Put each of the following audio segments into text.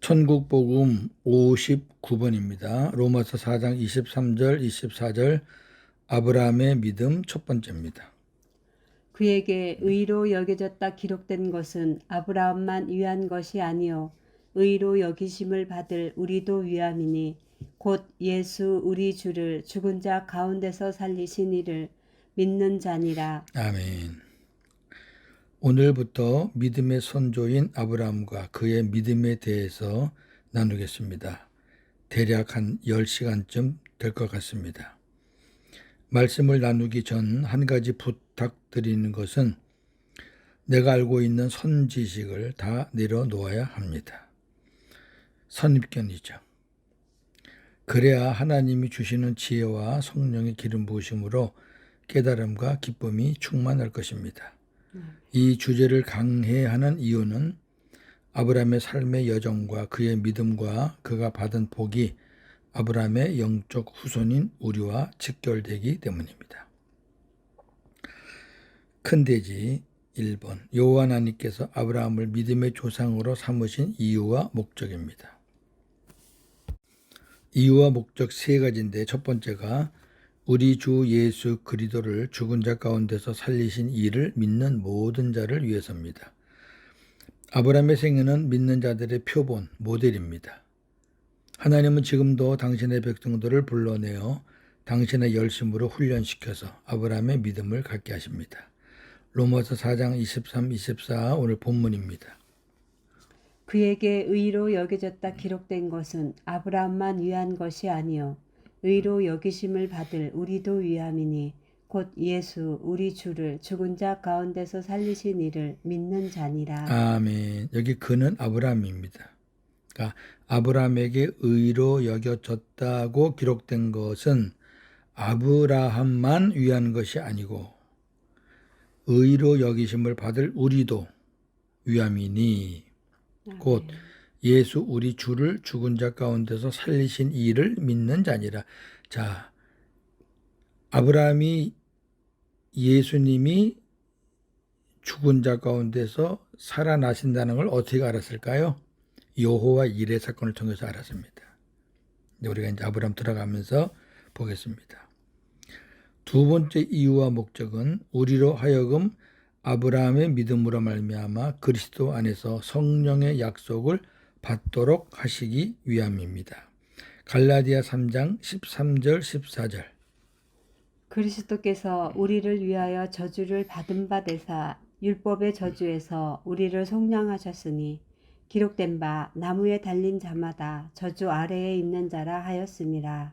천국복음 59번입니다. 로마서 4장 23절, 24절 아브라함의 믿음 첫 번째입니다. 그에게 의로 여겨졌다 기록된 것은 아브라함만 위한 것이 아니요 의로 여기심을 받을 우리도 위함이니 곧 예수 우리 주를 죽은 자 가운데서 살리신 이를 믿는 자니라. 아멘. 오늘부터 믿음의 선조인 아브라함과 그의 믿음에 대해서 나누겠습니다. 대략 한 10시간쯤 될 것 같습니다. 말씀을 나누기 전 한 가지 부탁드리는 것은 내가 알고 있는 선지식을 다 내려놓아야 합니다. 선입견이죠. 그래야 하나님이 주시는 지혜와 성령의 기름 부으심으로 깨달음과 기쁨이 충만할 것입니다. 이 주제를 강해하는 이유는 아브라함의 삶의 여정과 그의 믿음과 그가 받은 복이 아브라함의 영적 후손인 우리와 직결되기 때문입니다. 큰돼지 1번 여호와 하나님께서 아브라함을 믿음의 조상으로 삼으신 이유와 목적입니다. 이유와 목적 세 가지인데 첫 번째가 우리 주 예수 그리스도를 죽은 자 가운데서 살리신 이를 믿는 모든 자를 위해서입니다. 아브라함의 생애는 믿는 자들의 표본, 모델입니다. 하나님은 지금도 당신의 백성들을 불러내어 당신의 열심으로 훈련시켜서 아브라함의 믿음을 갖게 하십니다. 로마서 4장 23, 24 오늘 본문입니다. 그에게 의로 여겨졌다 기록된 것은 아브라함만 위한 것이 아니요 의로 여기심을 받을 우리도 위함이니 곧 예수 우리 주를 죽은 자 가운데서 살리신 이를 믿는 자니라. 아멘. 여기 그는 아브라함입니다. 그러니까 아브라함에게 의로 여겨졌다고 기록된 것은 아브라함만 위한 것이 아니고 의로 여기심을 받을 우리도 위함이니 곧 예수 우리 주를 죽은 자 가운데서 살리신 이를 믿는 자니라. 자, 아브라함이 예수님이 죽은 자 가운데서 살아나신다는 걸 어떻게 알았을까요? 여호와 일의 사건을 통해서 알았습니다. 우리가 이제 아브라함 들어가면서 보겠습니다. 두 번째 이유와 목적은 우리로 하여금 아브라함의 믿음으로 말미암아 그리스도 안에서 성령의 약속을 받도록 하시기 위함입니다. 갈라디아 3장 13절 14절 그리스도께서 우리를 위하여 저주를 받은 바 되사 율법의 저주에서 우리를 속량하셨으니 기록된 바 나무에 달린 자마다 저주 아래에 있는 자라 하였음이라.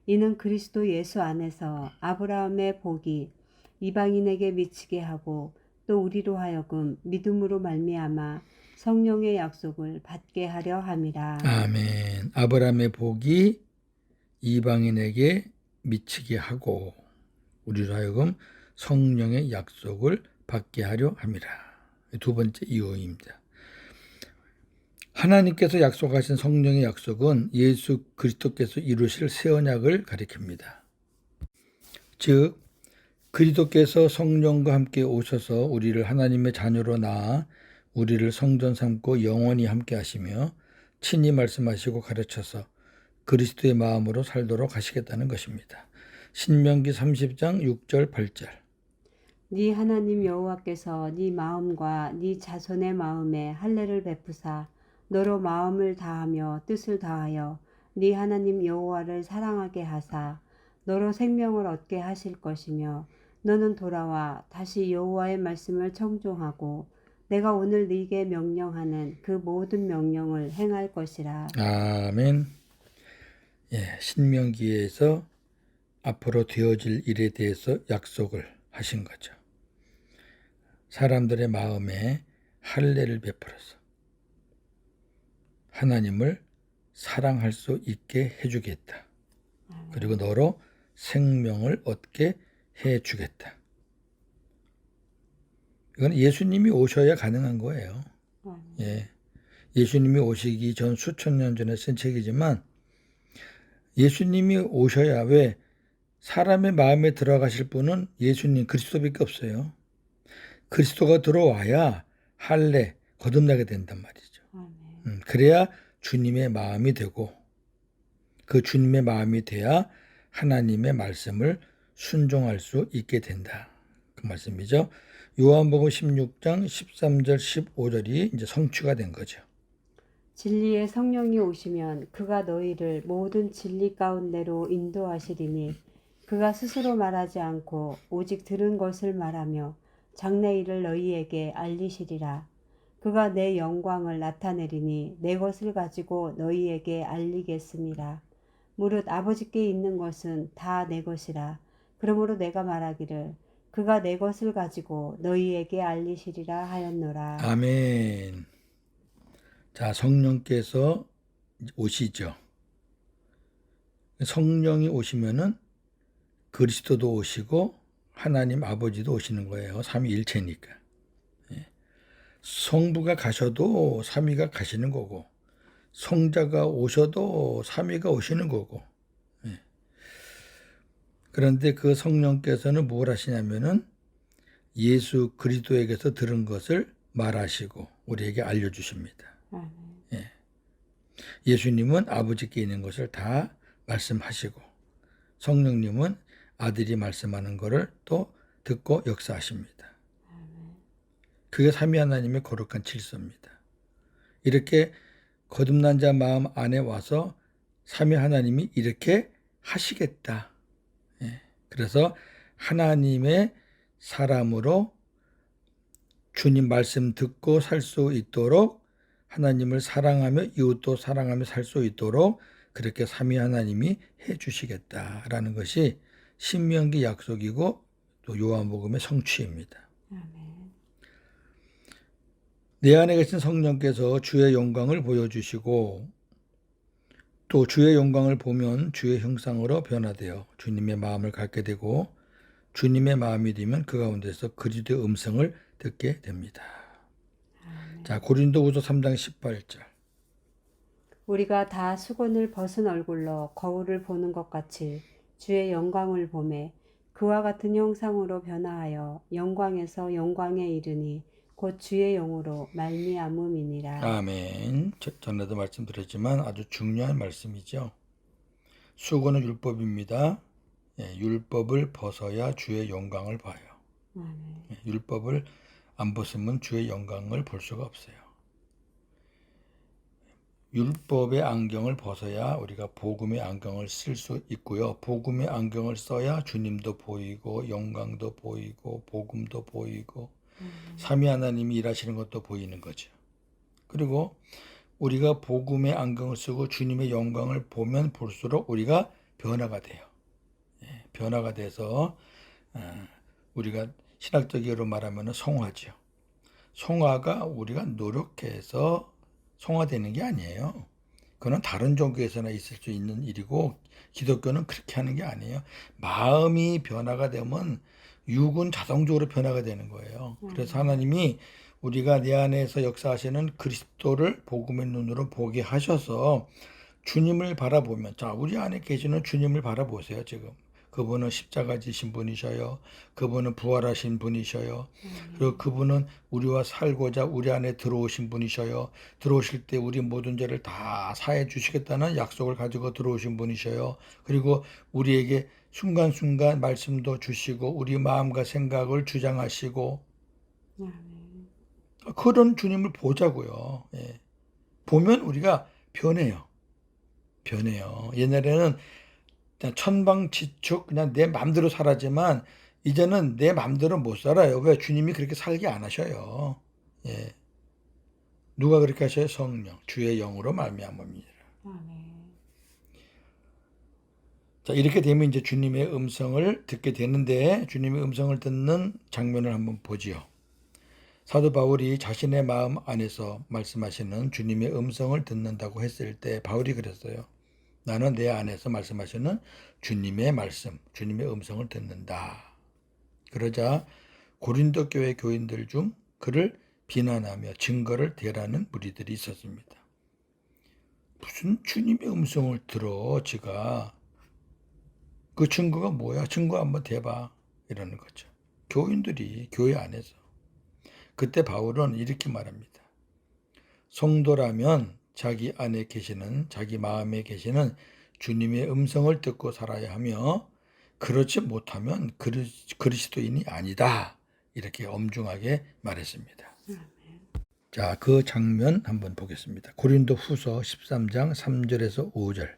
이는 그리스도 예수 안에서 아브라함의 복이 이방인에게 미치게 하고 또 우리로 하여금 믿음으로 말미암아 성령의 약속을 받게 하려 함이라. 아멘. 아브라함의 복이 이방인에게 미치게 하고 우리로 하여금 성령의 약속을 받게 하려 함이라. 두 번째 이유입니다. 하나님께서 약속하신 성령의 약속은 예수 그리스도께서 이루실 새 언약을 가리킵니다. 즉 그리스도께서 성령과 함께 오셔서 우리를 하나님의 자녀로 낳아 우리를 성전 삼고 영원히 함께 하시며 친히 말씀하시고 가르쳐서 그리스도의 마음으로 살도록 하시겠다는 것입니다. 신명기 30장 6절 8절 네 하나님 여호와께서 네 마음과 네 자손의 마음에 할례를 베푸사 너로 마음을 다하며 뜻을 다하여 네 하나님 여호와를 사랑하게 하사 너로 생명을 얻게 하실 것이며 너는 돌아와 다시 여호와의 말씀을 청종하고 내가 오늘 네게 명령하는 그 모든 명령을 행할 것이라. 아멘. 신명기에서 앞으로 되어질 일에 대해서 약속을 하신 거죠. 사람들의 마음에 할례를 베풀어서 하나님을 사랑할 수 있게 해주겠다. 그리고 너로 생명을 얻게 해주겠다. 이건 예수님이 오셔야 가능한 거예요. 예수님이 오시기 전 수천 년 전에 쓴 책이지만 예수님이 오셔야 왜 사람의 마음에 들어가실 분은 예수님 그리스도밖에 없어요. 그리스도가 들어와야 할례 거듭나게 된단 말이죠. 그래야 주님의 마음이 되고 그 주님의 마음이 돼야 하나님의 말씀을 순종할 수 있게 된다. 그 말씀이죠. 요한복음 16장 13절 15절이 이제 성취가 된 거죠. 진리의 성령이 오시면 그가 너희를 모든 진리 가운데로 인도하시리니 그가 스스로 말하지 않고 오직 들은 것을 말하며 장래일을 너희에게 알리시리라. 그가 내 영광을 나타내리니 내 것을 가지고 너희에게 알리겠습니다. 무릇 아버지께 있는 것은 다 내 것이라. 그러므로 내가 말하기를 그가 내 것을 가지고 너희에게 알리시리라 하였노라. 아멘. 자, 성령께서 오시죠. 성령이 오시면은 그리스도도 오시고 하나님 아버지도 오시는 거예요. 삼위일체니까. 성부가 가셔도 삼위가 가시는 거고 성자가 오셔도 삼위가 오시는 거고. 그런데 그 성령께서는 뭘 하시냐면은 예수 그리스도에게서 들은 것을 말하시고 우리에게 알려주십니다. 예수님은 아버지께 있는 것을 다 말씀하시고 성령님은 아들이 말씀하는 것을 또 듣고 역사하십니다. 그게 삼위 하나님의 거룩한 질서입니다. 이렇게 거듭난 자 마음 안에 와서 삼위 하나님이 이렇게 하시겠다. 그래서 하나님의 사람으로 주님 말씀 듣고 살 수 있도록 하나님을 사랑하며 이웃도 사랑하며 살 수 있도록 그렇게 삼위 하나님이 해 주시겠다라는 것이 신명기 약속이고 또 요한복음의 성취입니다. 내 안에 계신 성령께서 주의 영광을 보여주시고 또 주의 영광을 보면 주의 형상으로 변화되어 주님의 마음을 갖게 되고 주님의 마음이 되면 그 가운데서 그리스도의 음성을 듣게 됩니다. 자, 고린도후서 3장 18절. 우리가 다 수건을 벗은 얼굴로 거울을 보는 것 같이 주의 영광을 보매 그와 같은 형상으로 변화하여 영광에서 영광에 이르니 곧 주의 영으로 말미암음이니라. 아멘. 전에도 말씀드렸지만 아주 중요한 말씀이죠. 수건은 율법입니다. 율법을 벗어야 주의 영광을 봐요. 율법을 안 벗으면 주의 영광을 볼 수가 없어요. 율법의 안경을 벗어야 우리가 복음의 안경을 쓸 수 있고요. 복음의 안경을 써야 주님도 보이고 영광도 보이고 복음도 보이고 삼위 하나님이 일하시는 것도 보이는 거죠. 그리고 우리가 복음의 안경을 쓰고 주님의 영광을 보면 볼수록 우리가 변화가 돼요. 변화가 돼서 우리가 신학적으로 말하면 성화죠. 성화가 우리가 노력해서 성화되는 게 아니에요. 그건 다른 종교에서나 있을 수 있는 일이고 기독교는 그렇게 하는 게 아니에요. 마음이 변화가 되면 육은 자동적으로 변화가 되는 거예요. 그래서 하나님이 우리가 내 안에서 역사하시는 그리스도를 복음의 눈으로 보게 하셔서 주님을 바라보면, 자, 우리 안에 계시는 주님을 바라보세요. 지금 그분은 십자가 지신 분이셔요. 그분은 부활하신 분이셔요. 그리고 그분은 우리와 살고자 우리 안에 들어오신 분이셔요. 들어오실 때 우리 모든 죄를 다 사해 주시겠다는 약속을 가지고 들어오신 분이셔요. 그리고 우리에게 순간순간 말씀도 주시고 우리 마음과 생각을 주장하시고 그런 주님을 보자고요. 보면 우리가 변해요. 옛날에는 그냥 천방지축 그냥 내 맘대로 살았지만 이제는 내 맘대로 못 살아요. 왜? 주님이 그렇게 살게 안 하셔요. 누가 그렇게 하셔요? 성령, 주의 영으로 말미암음이니라. 자, 이렇게 되면 이제 주님의 음성을 듣게 되는데 주님의 음성을 듣는 장면을 한번 보지요. 사도 바울이 자신의 마음 안에서 말씀하시는 주님의 음성을 듣는다고 했을 때 바울이 그랬어요. 나는 내 안에서 말씀하시는 주님의 말씀, 주님의 음성을 듣는다. 그러자 고린도 교회 교인들 중 그를 비난하며 증거를 대라는 무리들이 있었습니다. 무슨 주님의 음성을 들어, 지가. 그 증거가 뭐야? 증거 한번 대봐. 이러는 거죠. 교인들이 교회 안에서. 그때 바울은 이렇게 말합니다. 성도라면 자기 안에 계시는, 자기 마음에 계시는 주님의 음성을 듣고 살아야 하며, 그렇지 못하면 그리스도인이 아니다. 이렇게 엄중하게 말했습니다. 자, 그 장면 한번 보겠습니다. 고린도 후서 13장 3절에서 5절.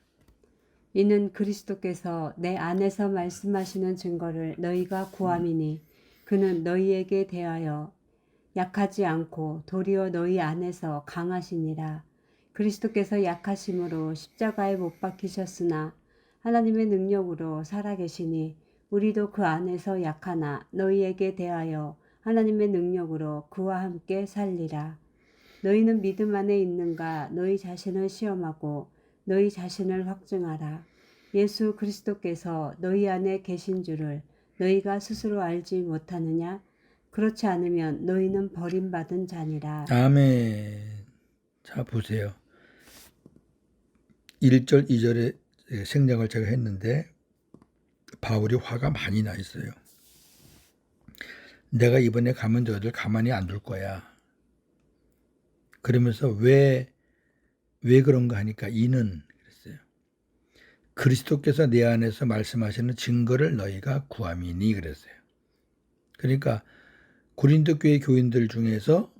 이는 그리스도께서 내 안에서 말씀하시는 증거를 너희가 구함이니 그는 너희에게 대하여 약하지 않고 도리어 너희 안에서 강하시니라. 그리스도께서 약하심으로 십자가에 못 박히셨으나 하나님의 능력으로 살아계시니 우리도 그 안에서 약하나 너희에게 대하여 하나님의 능력으로 그와 함께 살리라. 너희는 믿음 안에 있는가 너희 자신을 시험하고 너희 자신을 확증하라. 예수 그리스도께서 너희 안에 계신 줄을 너희가 스스로 알지 못하느냐? 그렇지 않으면 너희는 버림받은 자니라. 아멘. 자, 보세요. 1절, 2절에 생략을 제가 했는데 바울이 화가 많이 나 있어요. 내가 이번에 가면 너희들 가만히 안 둘 거야. 그러면서 왜 그런가 하니까 이는 그랬어요. 그리스도께서 내 안에서 말씀하시는 증거를 너희가 구함이니 그랬어요. 그러니까 고린도 교회 교인들 중에서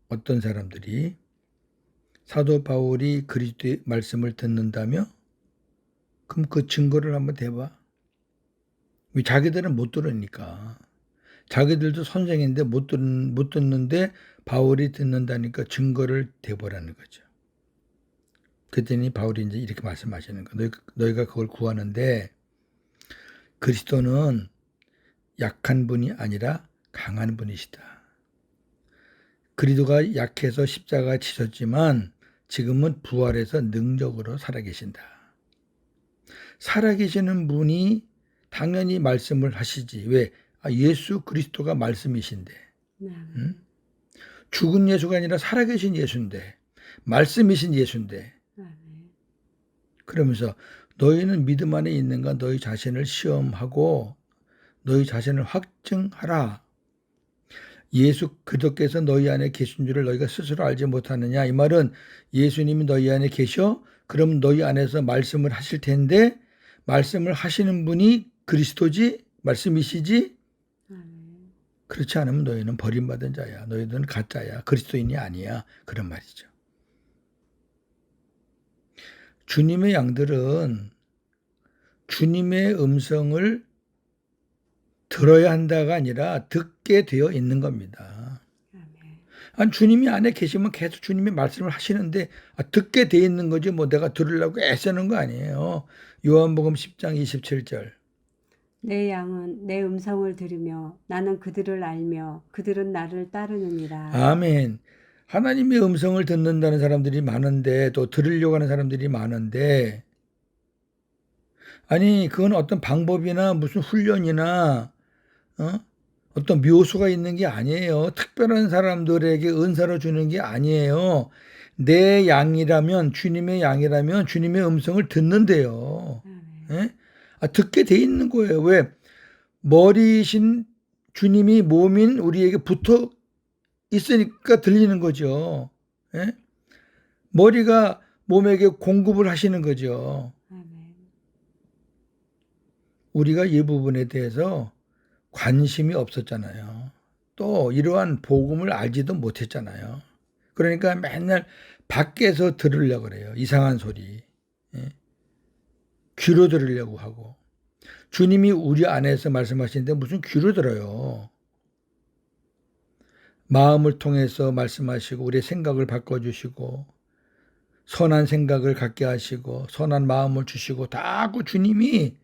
어떤 사람들이 사도 바울이 그리스도의 말씀을 듣는다며? 그럼 그 증거를 한번 대봐. 자기들은 못 들으니까. 자기들도 선생인데 못 듣는데 바울이 듣는다니까 증거를 대보라는 거죠. 그랬더니 바울이 이제 이렇게 말씀하시는 거예요. 너희가 그걸 구하는데 그리스도는 약한 분이 아니라 강한 분이시다. 그리스도가 약해서 십자가에 치셨지만 지금은 부활해서 능력으로 살아계신다. 살아계시는 분이 당연히 말씀을 하시지. 왜? 예수 그리스도가 말씀이신데. 응? 죽은 예수가 아니라 살아계신 예수인데. 말씀이신 예수인데. 그러면서 너희는 믿음 안에 있는가 너희 자신을 시험하고 너희 자신을 확증하라. 예수 그리스도께서 너희 안에 계신 줄을 너희가 스스로 알지 못하느냐. 이 말은 예수님이 너희 안에 계셔? 그럼 너희 안에서 말씀을 하실 텐데 말씀을 하시는 분이 그리스도지? 말씀이시지? 그렇지 않으면 너희는 버림받은 자야. 너희들은 가짜야. 그리스도인이 아니야. 그런 말이죠. 주님의 양들은 주님의 음성을 들어야 한다가 아니라 듣게 되어 있는 겁니다. 아니, 주님이 안에 계시면 계속 주님이 말씀을 하시는데 듣게 되어 있는 거지 뭐 내가 들으려고 애쓰는 거 아니에요. 요한복음 10장 27절. 내 양은 내 음성을 들으며 나는 그들을 알며 그들은 나를 따르느니라. 아멘. 하나님의 음성을 듣는다는 사람들이 많은데 또 들으려고 하는 사람들이 많은데 아니 그건 어떤 방법이나 무슨 훈련이나 어떤 묘수가 있는 게 아니에요. 특별한 사람들에게 은사로 주는 게 아니에요. 내 양이라면 주님의 양이라면 주님의 음성을 듣는데요. 예? 듣게 돼 있는 거예요. 왜? 머리이신 주님이 몸인 우리에게 붙어 있으니까 들리는 거죠. 예? 머리가 몸에게 공급을 하시는 거죠. 우리가 이 부분에 대해서 관심이 없었잖아요. 또 이러한 복음을 알지도 못했잖아요. 그러니까 맨날 밖에서 들으려고 그래요. 이상한 소리. 예? 귀로 들으려고 하고. 주님이 우리 안에서 말씀하시는데 무슨 귀로 들어요. 마음을 통해서 말씀하시고 우리의 생각을 바꿔주시고 선한 생각을 갖게 하시고 선한 마음을 주시고 다 그 주님이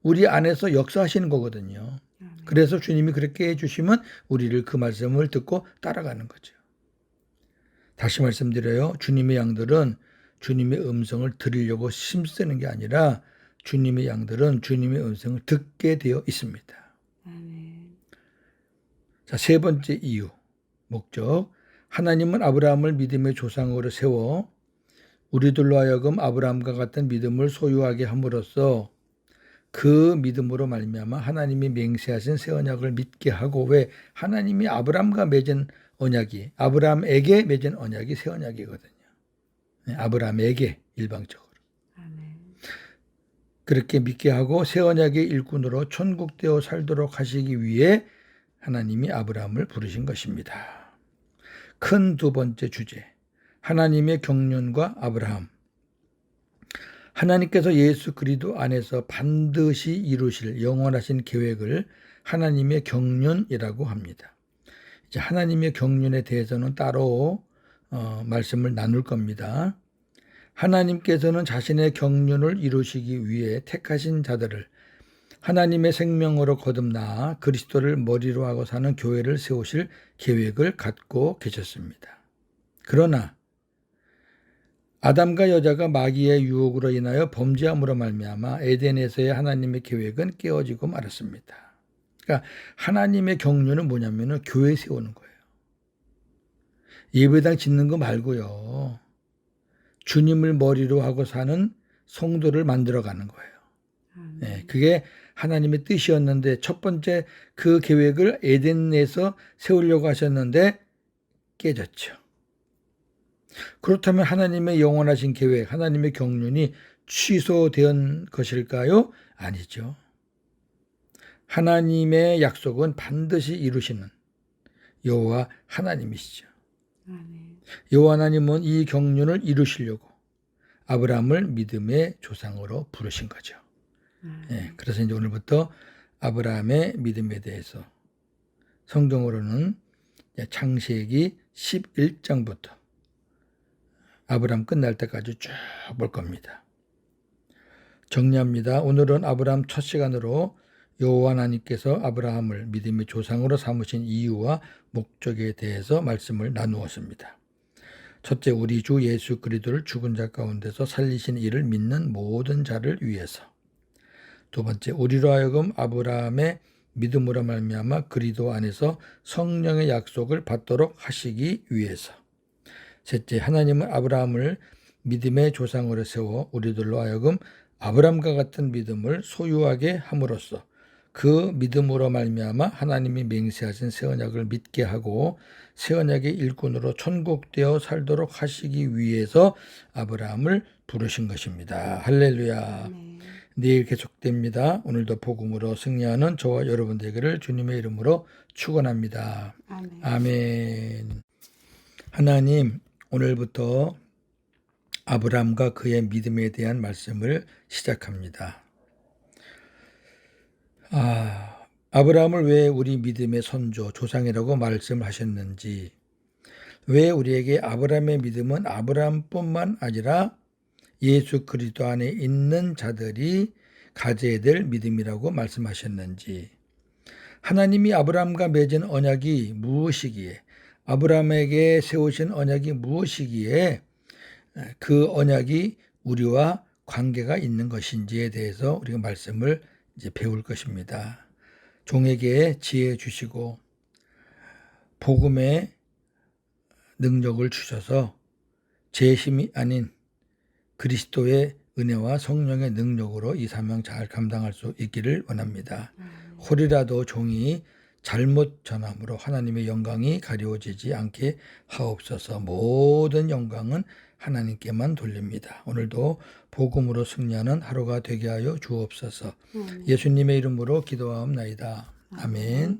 우리 안에서 역사하시는 거거든요. 그래서 주님이 그렇게 해주시면 우리를 그 말씀을 듣고 따라가는 거죠. 다시 말씀드려요. 주님의 양들은 주님의 음성을 들으려고 힘쓰는 게 아니라 주님의 양들은 주님의 음성을 듣게 되어 있습니다. 자, 세 번째 이유, 목적. 하나님은 아브라함을 믿음의 조상으로 세워 우리들로 하여금 아브라함과 같은 믿음을 소유하게 함으로써 그 믿음으로 말미암아 하나님이 맹세하신 새 언약을 믿게 하고 왜 하나님이 아브라함과 맺은 언약이 아브라함에게 맺은 언약이 새 언약이거든요. 아브라함에게 일방적으로. 아멘. 그렇게 믿게 하고 새 언약의 일꾼으로 천국되어 살도록 하시기 위해 하나님이 아브라함을 부르신 것입니다. 큰 두 번째 주제, 하나님의 경륜과 아브라함. 하나님께서 예수 그리스도 안에서 반드시 이루실 영원하신 계획을 하나님의 경륜이라고 합니다. 이제 하나님의 경륜에 대해서는 따로 말씀을 나눌 겁니다. 하나님께서는 자신의 경륜을 이루시기 위해 택하신 자들을 하나님의 생명으로 거듭나 그리스도를 머리로 하고 사는 교회를 세우실 계획을 갖고 계셨습니다. 그러나 아담과 여자가 마귀의 유혹으로 인하여 범죄함으로 말미암아 에덴에서의 하나님의 계획은 깨어지고 말았습니다. 그러니까 하나님의 경륜은 뭐냐면은 교회 세우는 거예요. 예배당 짓는 거 말고요. 주님을 머리로 하고 사는 성도를 만들어가는 거예요. 네, 그게 하나님의 뜻이었는데 첫 번째 그 계획을 에덴에서 세우려고 하셨는데 깨졌죠. 그렇다면 하나님의 영원하신 계획, 하나님의 경륜이 취소된 것일까요? 아니죠. 하나님의 약속은 반드시 이루시는 여호와 하나님이시죠. 여호와 하나님은 이 경륜을 이루시려고 아브라함을 믿음의 조상으로 부르신 거죠. 네, 그래서 이제 오늘부터 아브라함의 믿음에 대해서 성경으로는 창세기 11장부터 아브라함 끝날 때까지 쭉 볼 겁니다. 정리합니다. 오늘은 아브라함 첫 시간으로 여호와 하나님께서 아브라함을 믿음의 조상으로 삼으신 이유와 목적에 대해서 말씀을 나누었습니다. 첫째, 우리 주 예수 그리스도를 죽은 자 가운데서 살리신 이를 믿는 모든 자를 위해서. 두 번째, 우리로 하여금 아브라함의 믿음으로 말미암아 그리스도 안에서 성령의 약속을 받도록 하시기 위해서. 셋째, 하나님은 아브라함을 믿음의 조상으로 세워 우리들로 하여금 아브라함과 같은 믿음을 소유하게 함으로써 그 믿음으로 말미암아 하나님이 맹세하신 새 언약을 믿게 하고 새 언약의 일꾼으로 천국되어 살도록 하시기 위해서 아브라함을 부르신 것입니다. 할렐루야. 내일 계속됩니다. 오늘도 복음으로 승리하는 저와 여러분 되기를 주님의 이름으로 축원합니다. 아멘. 하나님, 오늘부터 아브라함과 그의 믿음에 대한 말씀을 시작합니다. 아브라함을 왜 우리 믿음의 선조, 조상이라고 말씀하셨는지, 왜 우리에게 아브라함의 믿음은 아브라함뿐만 아니라 예수 그리스도 안에 있는 자들이 가져야 될 믿음이라고 말씀하셨는지, 하나님이 아브라함과 맺은 언약이 무엇이기에, 아브라함에게 세우신 언약이 무엇이기에 그 언약이 우리와 관계가 있는 것인지에 대해서 우리가 말씀을 이제 배울 것입니다. 종에게 지혜 주시고 복음의 능력을 주셔서 제 힘이 아닌 그리스도의 은혜와 성령의 능력으로 이 사명 잘 감당할 수 있기를 원합니다. 혹이라도 종이 잘못 전함으로 하나님의 영광이 가려워지지 않게 하옵소서. 모든 영광은 하나님께만 돌립니다. 오늘도 복음으로 승리하는 하루가 되게 하여 주옵소서. 예수님의 이름으로 기도하옵나이다. 아멘.